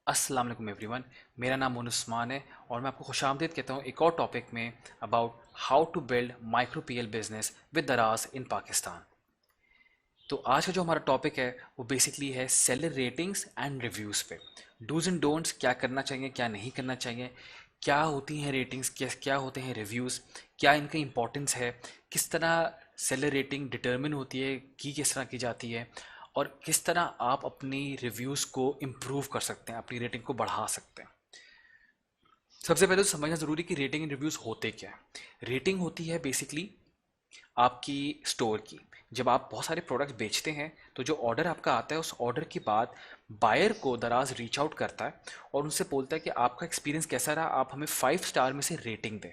अस्सलाम वालेकुम एवरीवन। मेरा नाम मोन उस्मान है और मैं आपको खुशामदीद कहता हूँ एक और टॉपिक में about how to build micro PL business with Daraz in Pakistan. तो आज का जो हमारा टॉपिक है वो बेसिकली है सेलर रेटिंग्स एंड रिव्यूज़ पे। डूज एंड डोंट्स, क्या करना चाहिए क्या नहीं करना चाहिए, क्या होती हैं रेटिंग्स, क्या क्या होते हैं रिव्यूज़, क्या इनका इंपॉर्टेंस है, किस तरह सेलर रेटिंग डिटर्मिन होती है कि किस तरह की जाती है, और किस तरह आप अपनी रिव्यूज़ को इम्प्रूव कर सकते हैं, अपनी रेटिंग को बढ़ा सकते हैं। सबसे पहले तो समझना ज़रूरी कि रेटिंग एंड रिव्यूज़ होते क्या है। रेटिंग होती है बेसिकली आपकी स्टोर की। जब आप बहुत सारे प्रोडक्ट्स बेचते हैं तो जो ऑर्डर आपका आता है उस ऑर्डर के बाद बायर को दराज रीच आउट करता है और उनसे बोलता है कि आपका एक्सपीरियंस कैसा रहा, आप हमें 5 स्टार में से रेटिंग दें।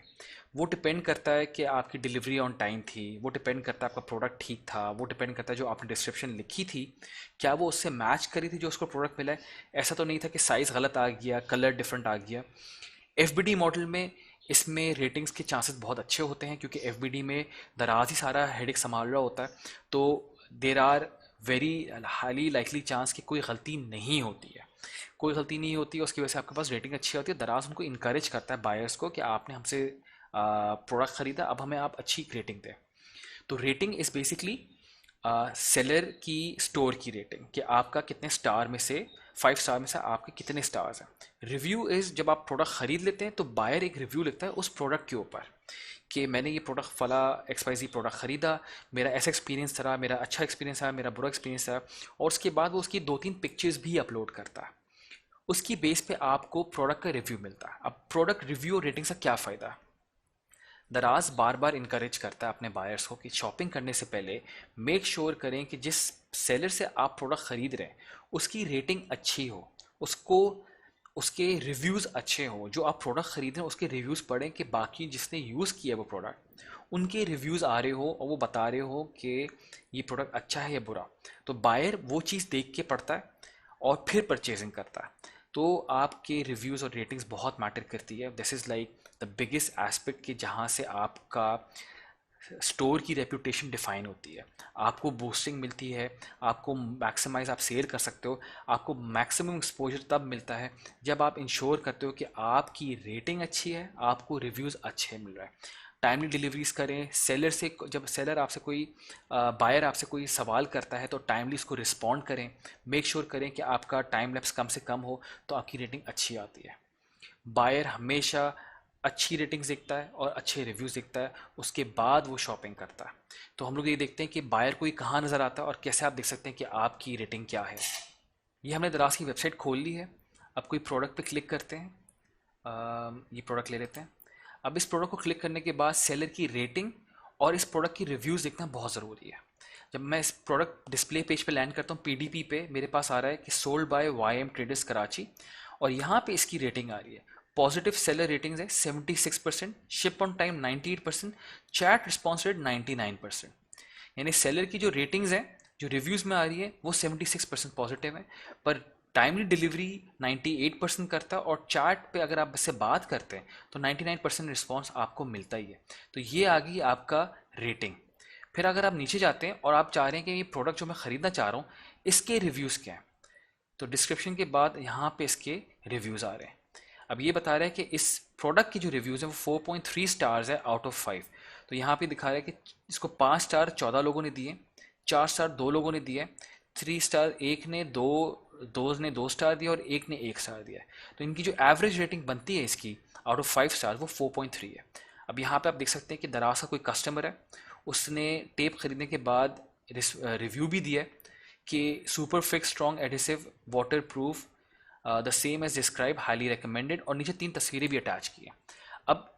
वो डिपेंड करता है कि आपकी डिलीवरी ऑन टाइम थी, वो डिपेंड करता है आपका प्रोडक्ट ठीक था, वो डिपेंड करता है जो आपने डिस्क्रिप्शन लिखी थी क्या वो उससे मैच करी थी जो उसको प्रोडक्ट मिला है। ऐसा तो नहीं था कि साइज़ गलत आ गया, कलर डिफरेंट आ गया। एफ मॉडल में इसमें रेटिंग्स के चांसेस बहुत अच्छे होते हैं क्योंकि एफ में दराज ही सारा हेडेक संभाल रहा होता है। तो there are very highly likely chance कि कोई गलती नहीं होती है, कोई गलती नहीं होती है, उसकी वजह से आपके पास रेटिंग अच्छी होती है। दराज उनको इनक्रेज करता है बायर्स को कि आपने हमसे प्रोडक्ट ख़रीदा, अब हमें आप अच्छी रेटिंग दें। तो रेटिंग इज़ बेसिकली सेलर की स्टोर की रेटिंग कि आपका कितने स्टार में से 5 स्टार में से आपके कितने स्टार्स हैं। रिव्यू इज़ जब आप प्रोडक्ट ख़रीद लेते हैं तो बायर एक रिव्यू लिखता है उस प्रोडक्ट के ऊपर कि मैंने ये प्रोडक्ट फला XYZ प्रोडक्ट ख़रीदा, मेरा ऐसा एक्सपीरियंस रहा, मेरा अच्छा एक्सपीरियंस रहा, मेरा बुरा एक्सपीरियंस रहा। और उसके बाद वो उसकी 2-3 पिक्चर्स भी अपलोड करता है। उसकी बेस पे आपको प्रोडक्ट का रिव्यू मिलता है। अब प्रोडक्ट रिव्यू और रेटिंग से क्या फ़ायदा है। दराज बार बार इनकरेज करता है अपने बायर्स को कि शॉपिंग करने से पहले मेक श्योर करें कि जिस सेलर से आप प्रोडक्ट ख़रीद रहे हैं उसकी रेटिंग अच्छी हो, उसको उसके रिव्यूज़ अच्छे हो। जो आप प्रोडक्ट ख़रीद रहे हैं उसके रिव्यूज़ पढ़ें कि बाकी जिसने यूज़ किया वो प्रोडक्ट उनके रिव्यूज़ आ रहे हो और वो बता रहे हो कि ये प्रोडक्ट अच्छा है या बुरा। तो बायर वो चीज़ देख के पढ़ता है और फिर परचेजिंग करता है। तो आपके रिव्यूज़ और रेटिंग्स बहुत मैटर करती है। This is like the biggest aspect कि जहाँ से आपका स्टोर की रेपुटेशन डिफाइन होती है, आपको बूस्टिंग मिलती है, आपको मैक्सिमाइज आप सेल कर सकते हो, आपको मैक्सिमम एक्सपोजर तब मिलता है जब आप इंश्योर करते हो कि आपकी रेटिंग अच्छी है, आपको रिव्यूज़ अच्छे मिल रहे हैं। टाइमली डिलीवरीज करें। सेलर से जब सेलर आपसे कोई बायर आपसे कोई सवाल करता है तो टाइमली उसको रिस्पॉन्ड करें। मेक श्योर करें कि आपका टाइम लैप्स कम से कम हो तो आपकी रेटिंग अच्छी आती है। बायर हमेशा अच्छी रेटिंग्स देखता है और अच्छे रिव्यूज़ देखता है, उसके बाद वो शॉपिंग करता है। तो हम लोग ये देखते हैं कि बायर को ये कहाँ नज़र आता है और कैसे आप देख सकते हैं कि आपकी रेटिंग क्या है। ये हमने दराज की वेबसाइट खोल ली है। अब कोई प्रोडक्ट पे क्लिक करते हैं। ये प्रोडक्ट ले लेते हैं। अब इस प्रोडक्ट को क्लिक करने के बाद सेलर की रेटिंग और इस प्रोडक्ट की रिव्यूज़ देखना बहुत ज़रूरी है। जब मैं इस प्रोडक्ट डिस्प्ले पेज पे लैंड करता हूँ पीडीपी पे मेरे पास आ रहा है कि sold by Y traders Karachi, और यहाँ पे इसकी रेटिंग आ रही है। पॉजिटिव सेलर रेटिंग्स है 76%, ship on time 98%, chat response rate 99%। यानी सेलर की जो रेटिंग्स हैं जो रिव्यूज़ में आ रही है वो 76% पॉजिटिव है, पर टाइमली डिलीवरी 98% करता है, और चैट पे अगर आप इससे बात करते हैं तो 99% रिस्पॉन्स आपको मिलता ही है। तो ये आ गई आपका रेटिंग। फिर अगर आप नीचे जाते हैं और आप चाह रहे हैं कि ये प्रोडक्ट जो मैं ख़रीदना चाह रहा हूँ इसके रिव्यूज़ क्या हैं, तो डिस्क्रिप्शन के बाद यहाँ पे इसके रिव्यूज़ आ रहे हैं। अब ये बता रहा है कि इस प्रोडक्ट की जो रिव्यूज़ है वो 4.3 स्टार्स है आउट ऑफ 5। तो यहाँ पे दिखा रहा है कि इसको 5 स्टार 14 लोगों ने दिए, 4 स्टार 2 लोगों ने दिए, 3 स्टार एक ने, दो ने 2 स्टार दिया और एक ने 1 स्टार दिया है। तो इनकी जो एवरेज रेटिंग बनती है इसकी आउट ऑफ 5 स्टार वो 4.3 है। अब यहाँ पे आप देख सकते हैं कि दराज का कोई कस्टमर है, उसने टेप खरीदने के बाद रिव्यू भी दिया है कि super fix strong adhesive water proof the same as describe highly recommended, और नीचे 3 तस्वीरें भी अटैच की हैं। अब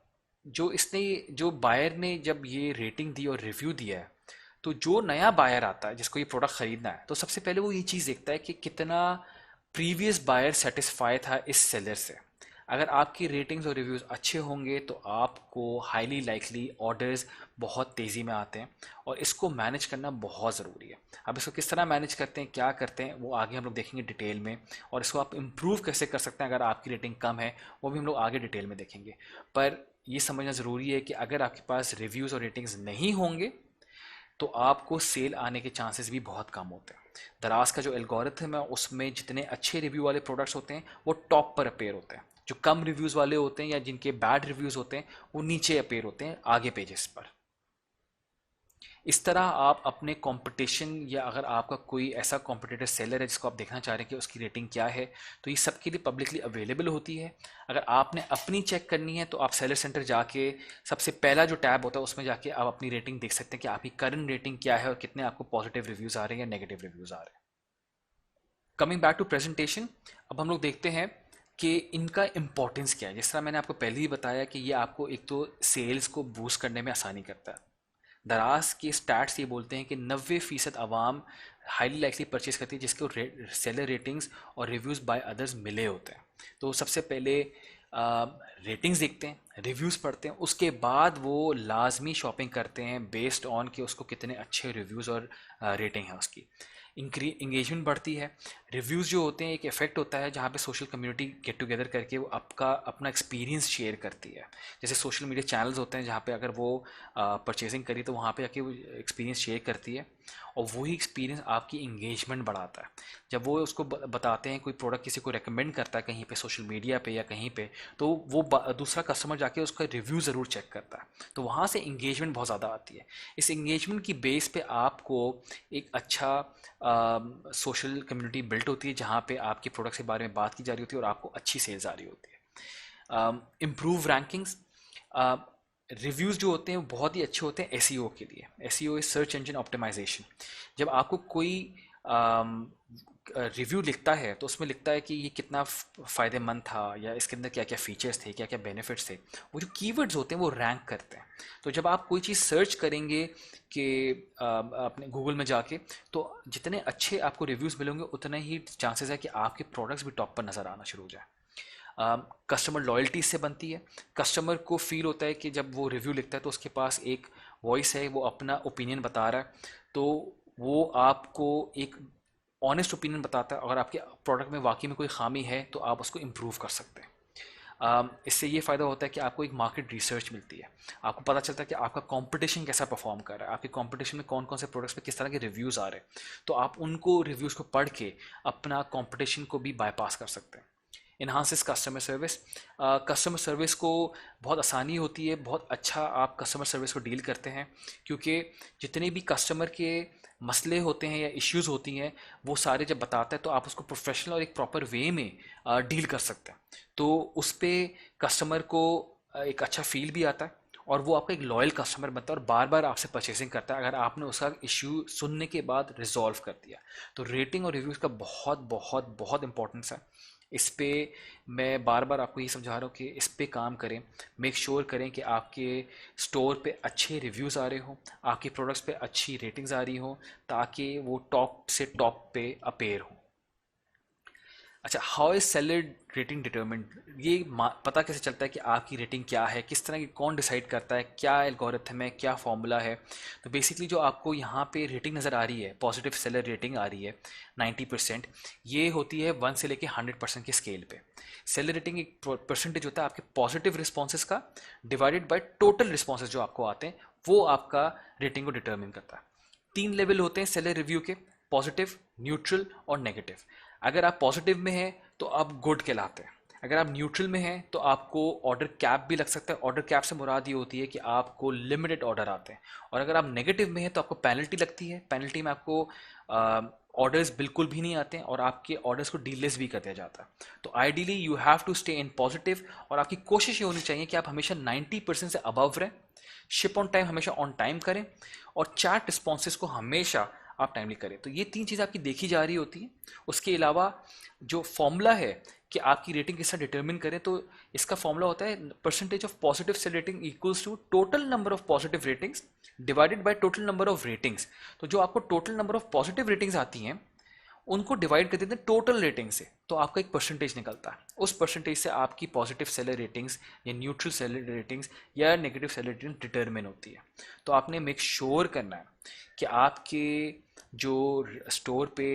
जो इसने जो बायर ने जब ये रेटिंग दी और रिव्यू दिया है, तो जो नया बायर आता है जिसको ये प्रोडक्ट ख़रीदना है तो सबसे पहले वो ये चीज़ देखता है कि कितना प्रीवियस बायर सेटिस्फाई था इस सेलर से। अगर आपकी रेटिंग्स और रिव्यूज़ अच्छे होंगे तो आपको हाईली लाइकली ऑर्डर्स बहुत तेज़ी में आते हैं, और इसको मैनेज करना बहुत ज़रूरी है। अब इसको किस तरह मैनेज करते हैं, क्या करते हैं, वो आगे हम लोग देखेंगे डिटेल में। और इसको आप इम्प्रूव कैसे कर सकते हैं अगर आपकी रेटिंग कम है, वो भी हम लोग आगे डिटेल में देखेंगे। पर ये समझना ज़रूरी है कि अगर आपके पास रिव्यूज़ और रेटिंग्स नहीं होंगे तो आपको सेल आने के चांसेस भी बहुत कम होते हैं। दराज का जो एल्गोरिथम है उसमें जितने अच्छे रिव्यू वाले प्रोडक्ट्स होते हैं वो टॉप पर अपेयर होते हैं, जो कम रिव्यूज़ वाले होते हैं या जिनके बैड रिव्यूज़ होते हैं वो नीचे अपेयर होते हैं आगे पेजेस पर। इस तरह आप अपने कंपटीशन, या अगर आपका कोई ऐसा कॉम्पिटिटर सेलर है जिसको आप देखना चाह रहे हैं कि उसकी रेटिंग क्या है, तो ये सबके लिए पब्लिकली अवेलेबल होती है। अगर आपने अपनी चेक करनी है तो आप सेलर सेंटर जाके सबसे पहला जो टैब होता है उसमें जाके आप अपनी रेटिंग देख सकते हैं कि आपकी करंट रेटिंग क्या है और कितने आपको पॉजिटिव रिव्यूज़ आ रहे हैं या नेगेटिव रिव्यूज़ आ रहे हैं। कमिंग बैक टू प्रेजेंटेशन, अब हम लोग देखते हैं कि इनका इंपॉर्टेंस क्या है। जिस तरह मैंने आपको पहले ही बताया कि ये आपको एक तो सेल्स को बूस्ट करने में आसानी करता है। दराज के स्टैट्स ये बोलते हैं कि 90% आवाम हाईली लाइकली परचेज करती है जिसको सेलर रेटिंग्स और रिव्यूज़ बाय अदर्स मिले होते हैं। तो सबसे पहले रेटिंग्स देखते हैं, रिव्यूज़ पढ़ते हैं, उसके बाद वो लाजमी शॉपिंग करते हैं बेस्ड ऑन कि उसको कितने अच्छे रिव्यूज़ और रेटिंग है उसकी। इंगेजमेंट बढ़ती है। रिव्यूज़ जो होते हैं एक इफेक्ट होता है जहाँ पे सोशल कम्युनिटी गेट टुगेदर करके वो आपका अपना एक्सपीरियंस शेयर करती है। जैसे सोशल मीडिया चैनल्स होते हैं जहाँ पे अगर वो परचेजिंग करी तो वहाँ पे आके वो एक्सपीरियंस शेयर करती है, और वही एक्सपीरियंस आपकी इंगेजमेंट बढ़ाता है। जब वो उसको बताते हैं, कोई प्रोडक्ट किसी को रेकमेंड करता है कहीं पे सोशल मीडिया पे या कहीं पे, तो वो दूसरा कस्टमर जाके उसका रिव्यू ज़रूर चेक करता है, तो वहाँ से इंगेजमेंट बहुत ज़्यादा आती है। इस इंगेजमेंट की बेस पे आपको एक अच्छा सोशल कम्युनिटी बिल्ट होती है जहाँ पे आपके प्रोडक्ट के बारे में बात की जा रही होती है और आपको अच्छी सेल्स आ रही होती है। इम्प्रूव रैंकिंग्स, रिव्यूज़ जो होते हैं वो बहुत ही अच्छे होते हैं एसईओ के लिए। SEO is search engine optimization. जब आपको कोई रिव्यू लिखता है तो उसमें लिखता है कि ये कितना फ़ायदेमंद था या इसके अंदर क्या क्या फ़ीचर्स थे, क्या क्या बेनिफिट्स थे, वो जो कीवर्ड्स होते हैं वो रैंक करते हैं। तो जब आप कोई चीज़ सर्च करेंगे कि अपने गूगल में जाके, तो जितने अच्छे आपको रिव्यूज़ मिलेंगे उतने ही चांसेस है कि आपके प्रोडक्ट्स भी टॉप पर नज़र आना शुरू हो जाए। कस्टमर लॉयल्टी से बनती है। कस्टमर को फील होता है कि जब वो रिव्यू लिखता है तो उसके पास एक वॉइस है, वो अपना ओपिनियन बता रहा है, तो वो आपको एक ऑनेस्ट ओपिनियन बताता है। अगर आपके प्रोडक्ट में वाकई में कोई खामी है तो आप उसको इम्प्रूव कर सकते हैं। इससे ये फ़ायदा होता है कि आपको एक मार्केट रिसर्च मिलती है। आपको पता चलता है कि आपका कंपटीशन कैसा परफॉर्म कर रहा है, आपके कंपटीशन में कौन कौन से प्रोडक्ट्स पे किस तरह के रिव्यूज़ आ रहे हैं, तो आप उनको रिव्यूज़ को पढ़ के अपना कंपटीशन को भी बाईपास कर सकते हैं। इन्हांसिस कस्टमर सर्विस, कस्टमर सर्विस को बहुत आसानी होती है, बहुत अच्छा आप कस्टमर सर्विस को डील करते हैं, क्योंकि जितने भी कस्टमर के मसले होते हैं या इश्यूज़ होती हैं वो सारे जब बताता है तो आप उसको प्रोफेशनल और एक प्रॉपर वे में डील कर सकते हैं। तो उस पर कस्टमर को एक अच्छा फील भी आता है और वो आपका एक लॉयल कस्टमर बनता है और बार बार आपसे परचेसिंग करता है अगर आपने उसका इश्यू सुनने के बाद रिजॉल्व कर दिया। तो रेटिंग और रिव्यूज़ का बहुत बहुत बहुत इंपॉर्टेंस है। इस पे मैं बार बार आपको ये समझा रहा हूँ कि इस पे काम करें। मेक श्योर करें कि आपके स्टोर पे अच्छे रिव्यूज़ आ रहे हों, आपके प्रोडक्ट्स पे अच्छी रेटिंग्स आ रही हों, ताकि वो टॉप से टॉप पे अपेयर हों। अच्छा, how is seller rating determined, ये पता कैसे चलता है कि आपकी रेटिंग क्या है, किस तरह की, कौन डिसाइड करता है, क्या एल्गोरिथम है, क्या फॉर्मूला है। तो बेसिकली जो आपको यहाँ पे रेटिंग नज़र आ रही है, पॉजिटिव सेलर रेटिंग आ रही है 90%, ये होती है 1 से लेके 100% के स्केल पे। सेलर रेटिंग एक परसेंटेज होता है आपके पॉजिटिव रिस्पॉन्सेज का डिवाइडेड बाय टोटल रिस्पॉन्सेज जो आपको आते हैं, वो आपका रेटिंग को डिटर्मिन करता है। 3 लेवल होते हैं सेलर रिव्यू के, पॉजिटिव, न्यूट्रल और नेगेटिव। अगर आप पॉजिटिव में हैं तो आप गुड कहलाते हैं। अगर आप न्यूट्रल में हैं तो आपको ऑर्डर कैप भी लग सकता है। ऑर्डर कैप से मुराद ये होती है कि आपको लिमिटेड ऑर्डर आते हैं। और अगर आप नेगेटिव में हैं तो आपको पेनल्टी लगती है। पेनल्टी में आपको ऑर्डर्स बिल्कुल भी नहीं आते हैं और आपके ऑर्डर्स को डीलेस भी कर दिया जाता है। तो ideally you have to stay in positive, और आपकी कोशिश ये होनी चाहिए कि आप हमेशा 90% से अबव रहें, शिप ऑन टाइम हमेशा ऑन टाइम करें, और चैट रिस्पॉन्सेज को हमेशा आप टाइमली करें। तो ये 3 चीज़ आपकी देखी जा रही होती है। उसके अलावा जो फॉर्मूला है कि आपकी रेटिंग किस तरह डिटरमिन करें, तो इसका फॉर्मूला होता है percentage of positive sale rating equals to total number of positive ratings divided by total number of ratings. तो जो आपको total number of positive ratings आती हैं उनको डिवाइड कर देते हैं टोटल रेटिंग से, तो आपका एक परसेंटेज निकलता है। उस परसेंटेज से आपकी पॉजिटिव सेलर रेटिंग्स या न्यूट्रल सेलर रेटिंग्स या नेगेटिव सेलर रेटिंग डिटरमिन होती है। तो आपने मेक श्योर करना है कि आपके जो स्टोर पे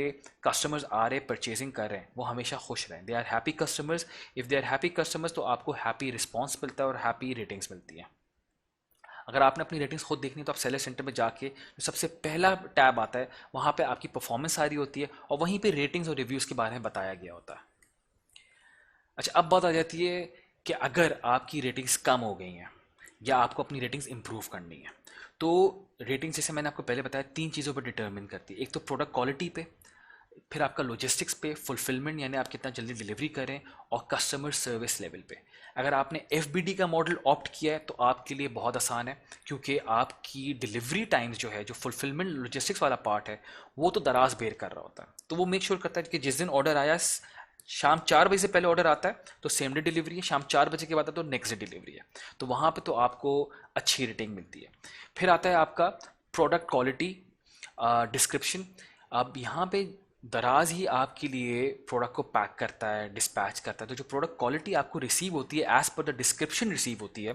कस्टमर्स आ रहे परचेजिंग कर रहे हैं वो हमेशा खुश रहें, they are happy customers. If they are happy customers तो आपको हैप्पी रिस्पॉन्स मिलता है और हैप्पी रेटिंग्स मिलती हैं। अगर आपने अपनी रेटिंग्स खुद देखनी है तो आप सेलर सेंटर में जाके जो सबसे पहला टैब आता है वहाँ पे आपकी परफॉर्मेंस आ रही होती है और वहीं पे रेटिंग्स और रिव्यूज़ के बारे में बताया गया होता है। अच्छा, अब बात आ जाती है कि अगर आपकी रेटिंग्स कम हो गई हैं या आपको अपनी रेटिंग्स इंप्रूव करनी है, तो रेटिंग्स जैसे मैंने आपको पहले बताया 3 चीज़ों पर डिटर्मिन करती है। एक तो प्रोडक्ट क्वालिटी पे, फिर आपका लॉजिस्टिक्स पे, फुलफिलमेंट यानी आप कितना जल्दी डिलीवरी करें, और कस्टमर सर्विस लेवल पे। अगर आपने FBD का मॉडल ऑप्ट किया है तो आपके लिए बहुत आसान है, क्योंकि आपकी डिलीवरी टाइम्स जो है, जो फुलफिलमेंट लॉजिस्टिक्स वाला पार्ट है, वो तो दराज बेर कर रहा होता है। तो वो मेक श्योर करता है कि जिस दिन ऑर्डर आया, शाम 4 बजे से पहले ऑर्डर आता है तो सेम डे डिलीवरी है, शाम 4 बजे के बाद आता है तो नेक्स्ट डे डिलीवरी है। तो वहाँ पे तो आपको अच्छी रेटिंग मिलती है। फिर आता है आपका प्रोडक्ट क्वालिटी डिस्क्रिप्शन। अब यहाँ पे दराज ही आपके लिए प्रोडक्ट को पैक करता है, डिस्पैच करता है। तो जो प्रोडक्ट क्वालिटी आपको रिसीव होती है as per the description receive होती है,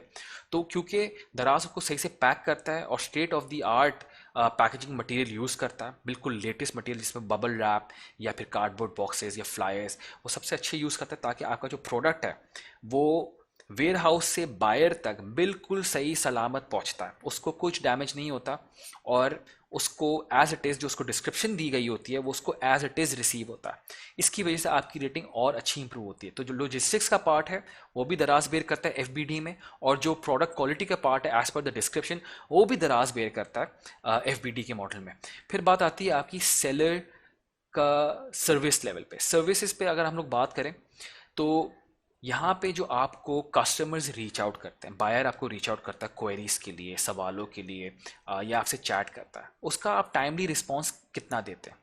तो क्योंकि दराज को सही से पैक करता है और state of the art packaging material use करता है, बिल्कुल लेटेस्ट मटेरियल जिसमें बबल रैप या फिर कार्डबोर्ड बॉक्सेस या फ्लायर्स, वो सबसे अच्छे यूज़ करता है, ताकि आपका जो प्रोडक्ट है वो वेयर हाउस से बायर तक बिल्कुल सही सलामत पहुंचता है, उसको कुछ डैमेज नहीं होता, और उसको एज इट इज़, जो उसको डिस्क्रिप्शन दी गई होती है वो उसको एज इट इज़ रिसीव होता है। इसकी वजह से आपकी रेटिंग और अच्छी इंप्रूव होती है। तो जो लॉजिस्टिक्स का पार्ट है वो भी दराज बेर करता है FBD में, और जो प्रोडक्ट क्वालिटी का पार्ट है एज पर द डिस्क्रिप्शन वो भी दराज बेर करता है FBD के मॉडल में। फिर बात आती है आपकी सेलर का सर्विस लेवल पे। सर्विसेज पे अगर हम लोग बात करें तो यहाँ पे जो आपको कस्टमर्स रीच आउट करते हैं, बायर आपको रीच आउट करता है क्वेरीज के लिए, सवालों के लिए, या आपसे चैट करता है, उसका आप टाइमली रिस्पॉन्स कितना देते हैं।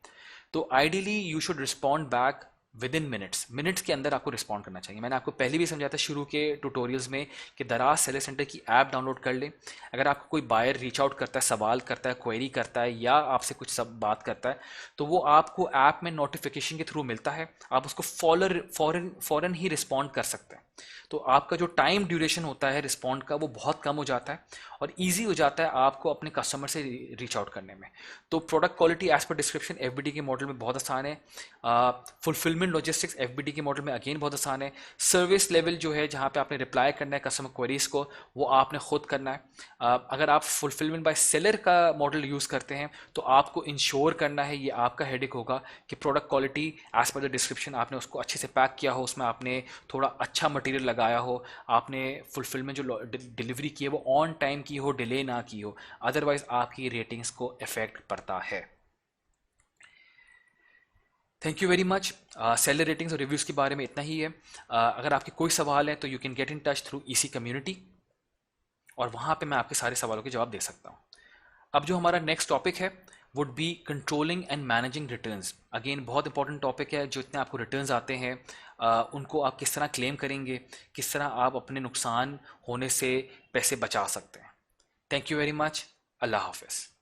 तो ideally you should respond back with in minutes के अंदर आपको रिस्पॉन्ड करना चाहिए। मैंने आपको पहले भी समझाया था शुरू के ट्यूटोरियल्स में कि दराज सेलर सेंटर की ऐप डाउनलोड कर लें। अगर आपको कोई बायर रीच आउट करता है, सवाल करता है, क्वेरी करता है, या आपसे कुछ सब बात करता है, तो वो आपको ऐप में नोटिफिकेशन के थ्रू मिलता है, आप उसको फौरन ही रिस्पॉन्ड कर सकते हैं। तो आपका जो टाइम ड्यूरेशन होता है रिस्पॉन्ड का वो बहुत कम हो जाता है, और ईजी हो जाता है आपको अपने कस्टमर से रीच आउट करने में। तो product quality as per description FBD के मॉडल में बहुत आसान है। फुलफिलमेंट लॉजिस्टिक्स FBD के मॉडल में अगेन बहुत आसान है। सर्विस लेवल जो है, जहाँ पे आपने रिप्लाई करना है कस्टमर क्वेरीज को, वो आपने खुद करना है। अगर आप फुलफिलमेंट बाय सेलर का मॉडल यूज़ करते हैं तो आपको इंश्योर करना है, ये आपका हेडेक होगा, कि product quality as per the description आपने उसको अच्छे से पैक किया हो, उसमें आपने थोड़ा अच्छा मटेरियल लगाया हो, आपने फुलफिलमेंट जो डिलीवरी की है वो ऑन टाइम की हो, डिले ना की हो, अदरवाइज आपकी रेटिंग्स को इफेक्ट पड़ता है। Thank you very much. Seller ratings और रिव्यूज़ के बारे में इतना ही है। अगर आपके कोई सवाल है तो you can get in touch through EC community, और वहाँ पे मैं आपके सारे सवालों के जवाब दे सकता हूँ। अब जो हमारा नेक्स्ट टॉपिक है would be controlling and managing returns. Again बहुत इंपॉर्टेंट टॉपिक है। जो इतने आपको रिटर्न्स आते हैं उनको आप किस तरह क्लेम करेंगे, किस तरह आप अपने नुकसान होने से पैसे बचा सकते हैं। Thank you very much. अल्लाह हाफिज़।